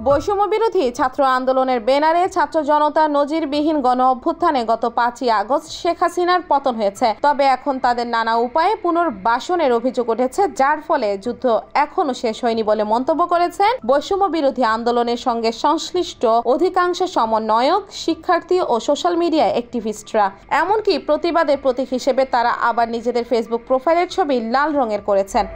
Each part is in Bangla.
বৈষম্য বিরোধী ছাত্র আন্দোলনের ব্যানারে ছাত্র জনতা নজিরবিহীন গণ অভ্যুত্থানে গত 5ই আগস্ট শেখ হাসিনার পতন হয়েছে। তবে এখন তাদের নানা উপায়ে পুনর্বাসনের অভিযোগ উঠেছে, যার ফলে যুদ্ধ এখনো শেষ হয়নি বলে মন্তব্য করেছেন বৈষম্য বিরোধী আন্দোলনের সঙ্গে সংশ্লিষ্ট অধিকাংশ সমন্বয়ক, শিক্ষার্থী ও সোশ্যাল মিডিয়া অ্যাক্টিভিস্টরা। এমনকি প্রতিবাদের প্রতীক হিসেবে তারা আবার নিজেদের ফেসবুক প্রোফাইলের ছবি লাল রঙের করেছেন।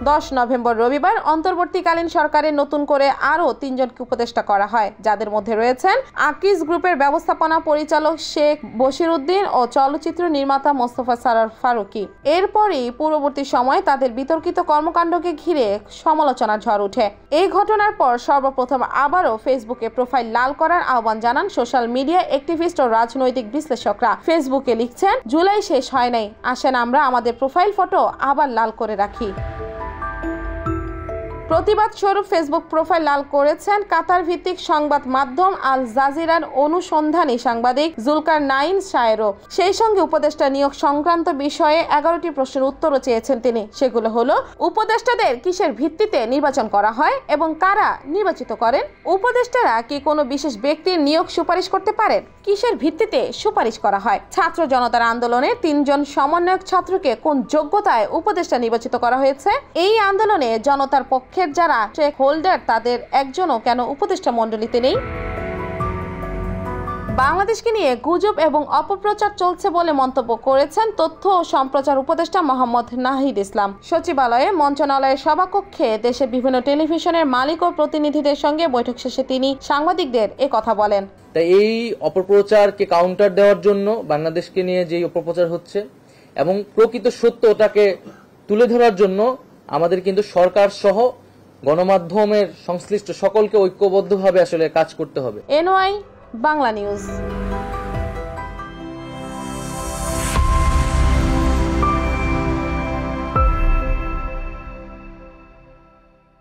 10 নভেম্বর রবিবার অন্তর্বর্তীকালীন সরকারের নতুন করে আরও 3 জনকে উপদেষ্টা করা হয়, যাদের মধ্যে রয়েছেন আকিজ গ্রুপের ব্যবস্থাপনা পরিচালক শেখ বশির উদ্দিন ও চলচ্চিত্র নির্মাতা মোস্তফা সরোয়ার ফারুকী। এরপরই পূর্ববর্তী সময়ে তাদের বিতর্কিত কর্মকাণ্ডকে ঘিরে সমালোচনার ঝড় ওঠে। এই ঘটনার পর সর্বপ্রথম আবারও ফেসবুকে প্রোফাইল লাল করার আহ্বান জানান সোশ্যাল মিডিয়া অ্যাক্টিভিস্ট ও রাজনৈতিক বিশ্লেষকরা। ফেসবুকে লিখছেন, জুলাই শেষ হয় নাই, আসেন আমরা আমাদের প্রোফাইল ফটো আবার লাল করে রাখি। প্রতিবাদ স্বরূপ ফেসবুক প্রোফাইল লাল করেছেন কাতার ভিত্তিক সংবাদ মাধ্যম আল জাজিরার অনুসন্ধানী সাংবাদিক জুলকারনাইন শায়েরও। সেই সঙ্গে উপদেষ্টা নিয়োগ সংক্রান্ত বিষয়ে 11টি প্রশ্নের উত্তরও চেয়েছেন তিনি। সেগুলো হলো, উপদেষ্টাদের কিসের ভিত্তিতে নির্বাচন করা হয় এবং কারা নির্বাচিত করেন? উপদেষ্টারা কি কোনো বিশেষ ব্যক্তির নিয়োগ সুপারিশ করতে পারেন? কিসের ভিত্তিতে সুপারিশ করা হয়? ছাত্র জনতার আন্দোলনে 3 জন সমন্বয়ক ছাত্রকে কোন যোগ্যতায় উপদেষ্টা নির্বাচিত করা হয়েছে? এই আন্দোলনে জনতার পক্ষে যারা স্টেক হোল্ডার তাদের একজনও কেন উপদেষ্টা মণ্ডলীতে নেই? বাংলাদেশকে নিয়ে গুজব এবং অপপ্রচার চলছে বলে মন্তব্য করেছেন তথ্য ও সম্প্রচার উপদেষ্টা মোহাম্মদ নাহিদ ইসলাম। সচিবালয়ে মন্ত্রণালয়ের সভাকক্ষে দেশের বিভিন্ন টেলিভিশনের মালিক ও প্রতিনিধিদের সঙ্গে বৈঠক শেষে তিনি সাংবাদিকদের কথা বলেন। তাই এই অপপ্রচারকে কাউন্টার দেওয়ার জন্য বাংলাদেশকে নিয়ে যে অপপ্রচার হচ্ছে এবং প্রকৃত সত্যটাকে তুলে ধরার জন্য আমাদের কিন্তু সরকার সহ গণমাধ্যমের সংশ্লিষ্ট সকলকে ঐক্যবদ্ধভাবে আসলে কাজ করতে হবে। NY Bangla news.